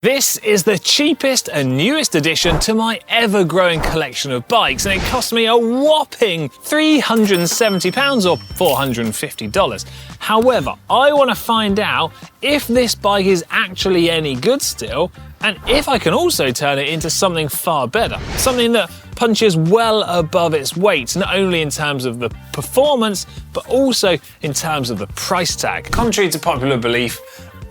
This is the cheapest and newest addition to my ever-growing collection of bikes, and it cost me a whopping £370 or $450. However, I want to find out if this bike is actually any good still, and if I can also turn it into something far better, something that punches well above its weight, not only in terms of the performance, but also in terms of the price tag. Contrary to popular belief,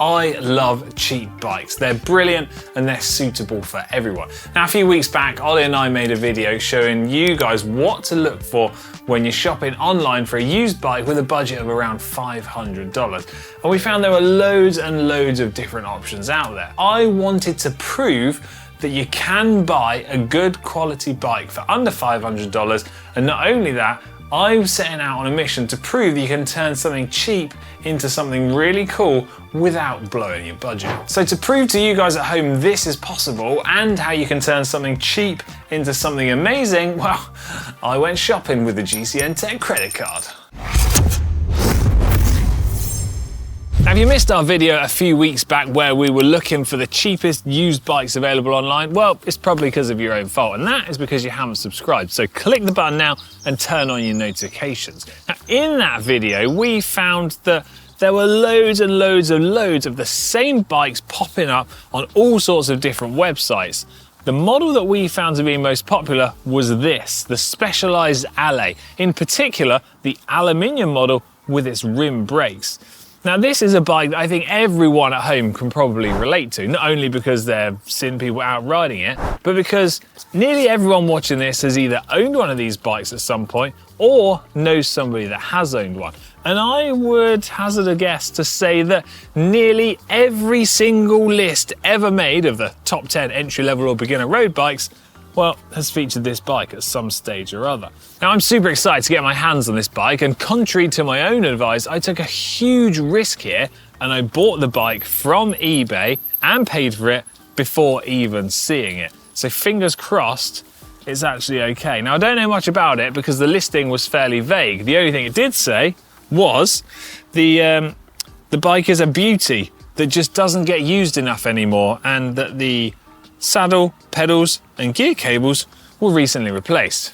I love cheap bikes. They're brilliant and they're suitable for everyone. Now, a few weeks back, Ollie and I made a video showing you guys what to look for when you're shopping online for a used bike with a budget of around $500. And we found there were loads and loads of different options out there. I wanted to prove that you can buy a good quality bike for under $500, and not only that, I'm setting out on a mission to prove that you can turn something cheap into something really cool without blowing your budget. So to prove to you guys at home this is possible and how you can turn something cheap into something amazing, well, I went shopping with the GCN Tech credit card. Now, if you missed our video a few weeks back where we were looking for the cheapest used bikes available online, well, it's probably because of your own fault, and that is because you haven't subscribed. So click the button now and turn on your notifications. Now, in that video, we found that there were loads and loads of the same bikes popping up on all sorts of different websites. The model that we found to be most popular was this, the Specialized Allez, in particular, the aluminium model with its rim brakes. Now, this is a bike that I think everyone at home can probably relate to, not only because they've seen people out riding it, but because nearly everyone watching this has either owned one of these bikes at some point or knows somebody that has owned one. And I would hazard a guess to say that nearly every single list ever made of the top 10 entry-level or beginner road bikes, well, has featured this bike at some stage or other. Now, I'm super excited to get my hands on this bike, and contrary to my own advice, I took a huge risk here and I bought the bike from eBay and paid for it before even seeing it. So fingers crossed it's actually okay. Now, I don't know much about it because the listing was fairly vague. The only thing it did say was the bike is a beauty that just doesn't get used enough anymore, and that the saddle, pedals and gear cables were recently replaced.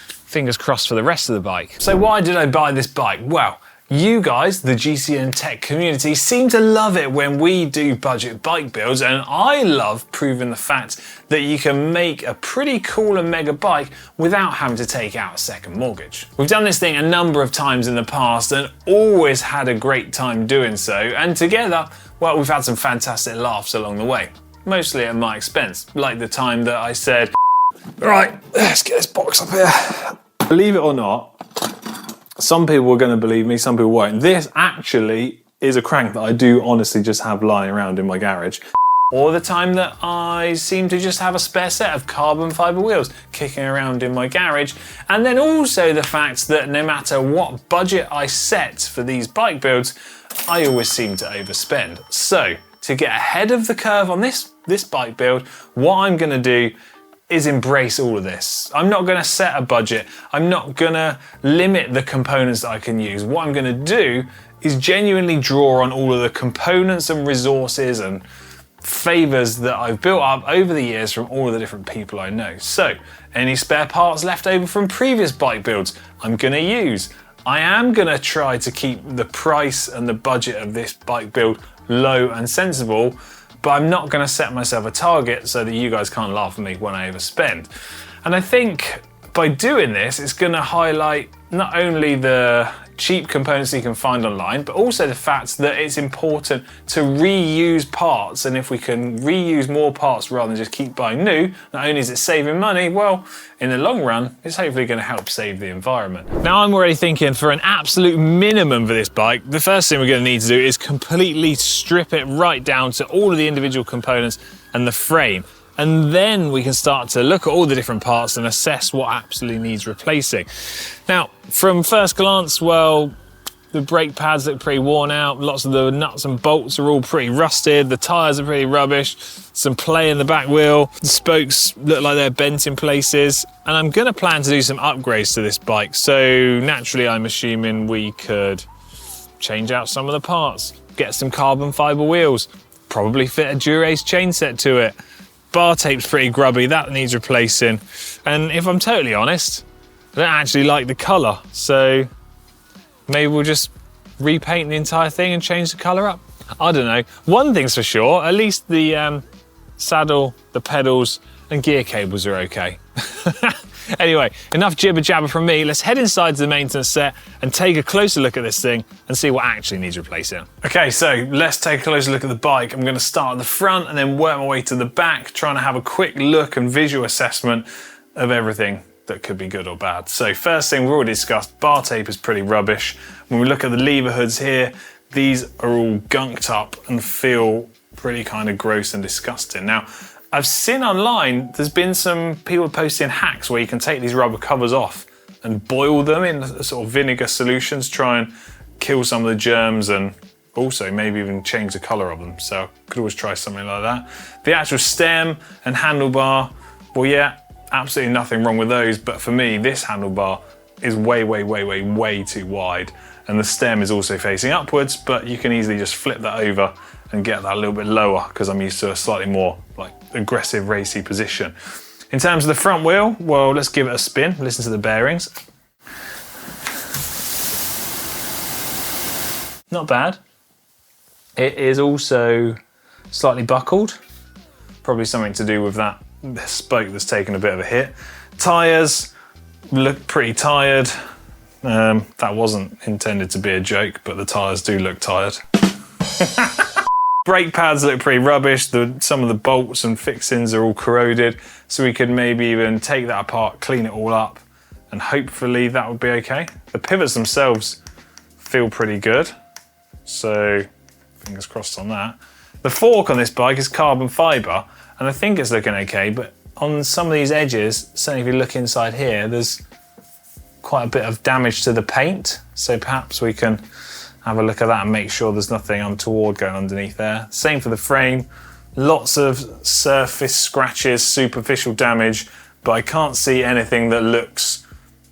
Fingers crossed for the rest of the bike. So why did I buy this bike? Well, you guys, the GCN Tech community, seem to love it when we do budget bike builds, and I love proving the fact that you can make a pretty cool and mega bike without having to take out a second mortgage. We've done this thing a number of times in the past and always had a great time doing so, and together, well, we've had some fantastic laughs along the way. Mostly at my expense, like the time that I said, right, let's get this box up here. Believe it or not, some people are going to believe me, some people won't. This actually is a crank that I do honestly just have lying around in my garage. Or the time that I seem to just have a spare set of carbon fibre wheels kicking around in my garage. And then also the fact that no matter what budget I set for these bike builds, I always seem to overspend. So, to get ahead of the curve on this bike build, what I'm gonna do is embrace all of this. I'm not gonna set a budget. I'm not gonna limit the components that I can use. What I'm gonna do is genuinely draw on all of the components and resources and favors that I've built up over the years from all of the different people I know. So, any spare parts left over from previous bike builds, I'm gonna use. I am gonna try to keep the price and the budget of this bike build low and sensible, but I'm not going to set myself a target so that you guys can't laugh at me when I overspend. And I think by doing this, it's going to highlight not only the cheap components you can find online, but also the fact that it's important to reuse parts. And if we can reuse more parts rather than just keep buying new, not only is it saving money, well, in the long run, it's hopefully going to help save the environment. Now, I'm already thinking for an absolute minimum for this bike, the first thing we're going to need to do is completely strip it right down to all of the individual components and the frame. And then we can start to look at all the different parts and assess what absolutely needs replacing. Now, from first glance, well, the brake pads look pretty worn out. Lots of the nuts and bolts are all pretty rusted. The tires are pretty rubbish. Some play in the back wheel. The spokes look like they're bent in places. And I'm gonna plan to do some upgrades to this bike. So naturally, I'm assuming we could change out some of the parts, get some carbon fiber wheels, probably fit a Dura-Ace chain set to it. Bar tape's pretty grubby, that needs replacing. And if I'm totally honest, I don't actually like the colour, so maybe we'll just repaint the entire thing and change the colour up. I don't know. One thing's for sure, at least the saddle, the pedals and gear cables are okay. Anyway, enough jibber jabber from me. Let's head inside to the maintenance set and take a closer look at this thing and see what actually needs replacing. Okay, so let's take a closer look at the bike. I'm going to start at the front and then work my way to the back, trying to have a quick look and visual assessment of everything that could be good or bad. So first thing we've already discussed, bar tape is pretty rubbish. When we look at the lever hoods here, these are all gunked up and feel pretty kind of gross and disgusting. Now, I've seen online, there's been some people posting hacks where you can take these rubber covers off and boil them in sort of vinegar solutions, try and kill some of the germs and also maybe even change the colour of them. So I could always try something like that. The actual stem and handlebar, well, yeah, absolutely nothing wrong with those. But for me, this handlebar is way too wide. And the stem is also facing upwards, but you can easily just flip that over and get that a little bit lower because I'm used to a slightly more like aggressive racy position. In terms of the front wheel, well, let's give it a spin, listen to the bearings. Not bad. It is also slightly buckled, probably something to do with that spoke that's taken a bit of a hit. Tyres look pretty tired. That wasn't intended to be a joke, but the tyres do look tired. Brake pads look pretty rubbish. Some of the bolts and fixings are all corroded, so we could maybe even take that apart, clean it all up, and hopefully that would be okay. The pivots themselves feel pretty good, so fingers crossed on that. The fork on this bike is carbon fibre, and I think it's looking okay, but on some of these edges, certainly if you look inside here, there's quite a bit of damage to the paint, so perhaps we can have a look at that and make sure there's nothing untoward going underneath there. Same for the frame, lots of surface scratches, superficial damage, but I can't see anything that looks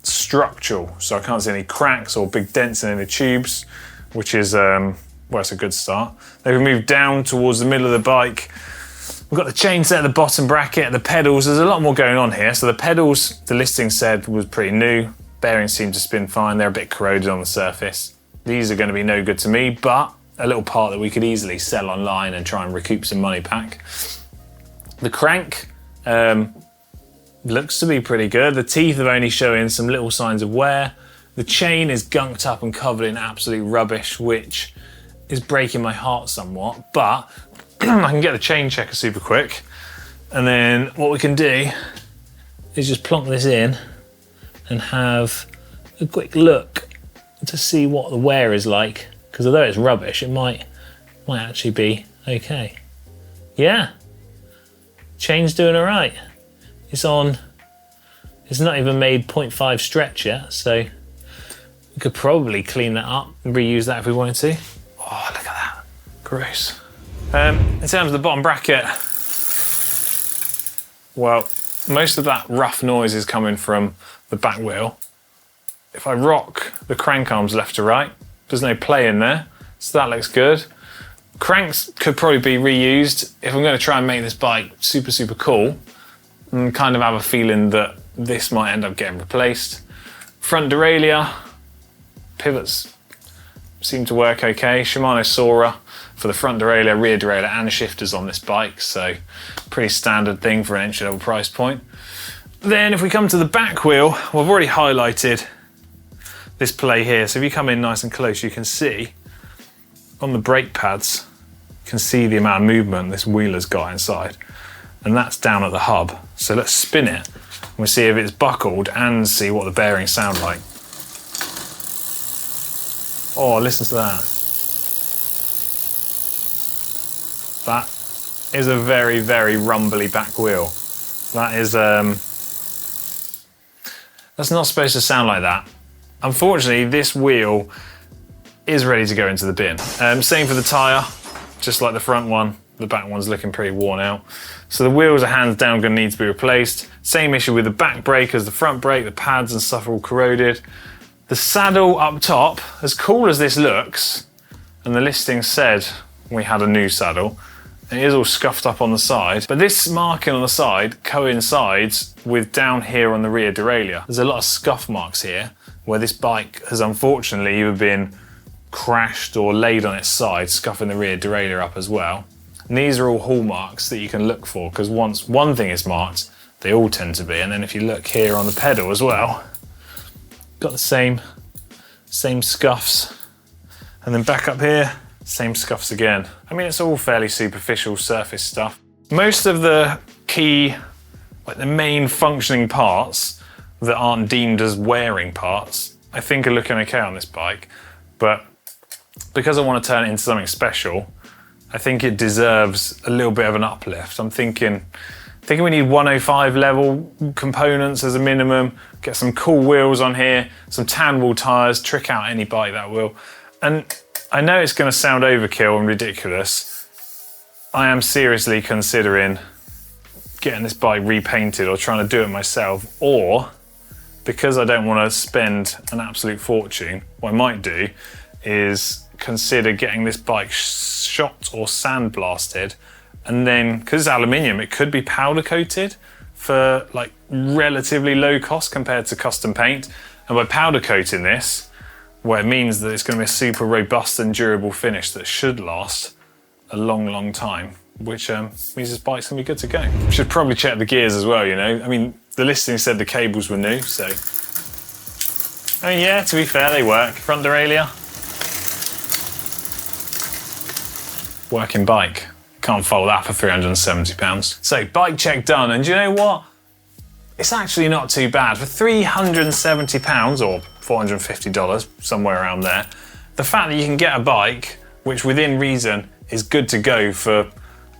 structural. So I can't see any cracks or big dents in any tubes, which is, well, it's a good start. Then we move down towards the middle of the bike. We've got the chain set at the bottom bracket, the pedals, there's a lot more going on here. So the pedals, the listing said was pretty new. Bearings seem to spin fine, they're a bit corroded on the surface. These are going to be no good to me, but a little part that we could easily sell online and try and recoup some money back. The crank looks to be pretty good. The teeth are only showing some little signs of wear. The chain is gunked up and covered in absolute rubbish, which is breaking my heart somewhat, but I can get the chain checker super quick. And then what we can do is just plonk this in and have a quick look to see what the wear is like, because although it's rubbish, it might actually be okay. Yeah, chain's doing all right. It's not even made 0.5 stretch yet, so we could probably clean that up and reuse that if we wanted to. Oh, look at that, gross. In terms of the bottom bracket, well, most of that rough noise is coming from the back wheel. If I rock the crank arms left to right, there's no play in there, so that looks good. Cranks could probably be reused. If I'm going to try and make this bike super cool, and kind of have a feeling that this might end up getting replaced. Front derailleur, pivots seem to work okay. Shimano Sora for the front derailleur, rear derailleur and shifters on this bike, so pretty standard thing for an entry-level price point. Then if we come to the back wheel, well, I've already highlighted this play here, so if you come in nice and close, you can see on the brake pads, you can see the amount of movement this wheel has got inside, and that's down at the hub. So let's spin it and we'll see if it's buckled and see what the bearings sound like. Oh, listen to that. That is a very rumbly back wheel. That is, that's not supposed to sound like that. Unfortunately, this wheel is ready to go into the bin. Same for the tyre, just like the front one. The back one's looking pretty worn out. So the wheels are hands down going to need to be replaced. Same issue with the back brake as the front brake. The pads and stuff are all corroded. The saddle up top, as cool as this looks, and the listing said we had a new saddle, and it is all scuffed up on the side. But this marking on the side coincides with down here on the rear derailleur. There's a lot of scuff marks here where this bike has unfortunately either been crashed or laid on its side, scuffing the rear derailleur up as well. And these are all hallmarks that you can look for, because once one thing is marked, they all tend to be. And then if you look here on the pedal as well, got the same scuffs. And then back up here, same scuffs again. I mean, it's all fairly superficial surface stuff. Most of the key, like the main functioning parts that aren't deemed as wearing parts, I think are looking okay on this bike. But because I want to turn it into something special, I think it deserves a little bit of an uplift. I'm thinking we need 105 level components as a minimum, get some cool wheels on here, some tan wool tyres, trick out any bike that will. And I know it's going to sound overkill and ridiculous. I am seriously considering getting this bike repainted or trying to do it myself, or because I don't want to spend an absolute fortune, what I might do is consider getting this bike shot or sandblasted, and then, because it's aluminium, it could be powder coated for like relatively low cost compared to custom paint. And by powder coating this, well, it means that it's going to be a super robust and durable finish that should last a long, long time, which means this bike's going to be good to go. Should probably check the gears as well, you know. I mean, the listing said the cables were new, so. I mean, yeah, to be fair, they work. Front derailleur. Working bike. Can't fault that for £370. So, bike check done, and do you know what? It's actually not too bad. For £370 or $450, somewhere around there, the fact that you can get a bike which within reason is good to go for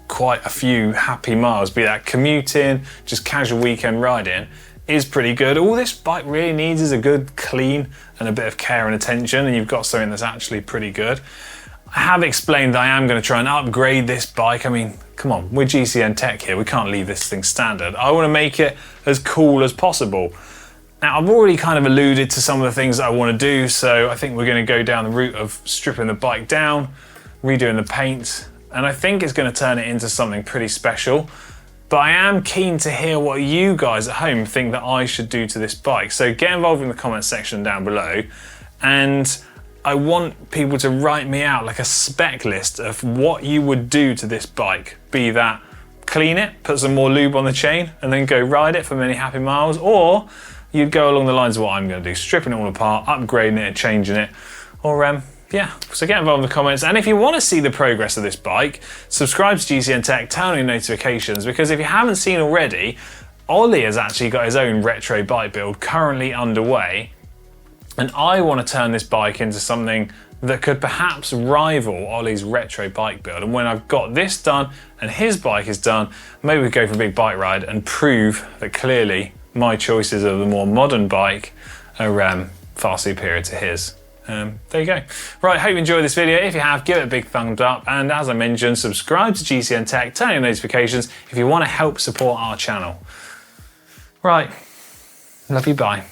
quite a few happy miles, be that commuting, just casual weekend riding, is pretty good. All this bike really needs is a good clean and a bit of care and attention, and you've got something that's actually pretty good. I have explained that I am going to try and upgrade this bike. I mean, come on, we're GCN Tech here. We can't leave this thing standard. I want to make it as cool as possible. Now, I've already kind of alluded to some of the things that I want to do, so I think we're going to go down the route of stripping the bike down, redoing the paint, and I think it's going to turn it into something pretty special. But I am keen to hear what you guys at home think that I should do to this bike. So get involved in the comment section down below, and I want people to write me out like a spec list of what you would do to this bike. Be that clean it, put some more lube on the chain, and then go ride it for many happy miles, or you'd go along the lines of what I'm going to do, stripping it all apart, upgrading it, changing it, or yeah, so get involved in the comments. And if you want to see the progress of this bike, subscribe to GCN Tech, turn on your notifications, because if you haven't seen already, Ollie has actually got his own retro bike build currently underway, and I want to turn this bike into something that could perhaps rival Ollie's retro bike build. And when I've got this done and his bike is done, maybe we go for a big bike ride and prove that clearly my choices of the more modern bike are far superior to his. There you go. Right, hope you enjoyed this video. If you have, give it a big thumbs up, and as I mentioned, subscribe to GCN Tech, turn on your notifications if you want to help support our channel. Right, love you, bye.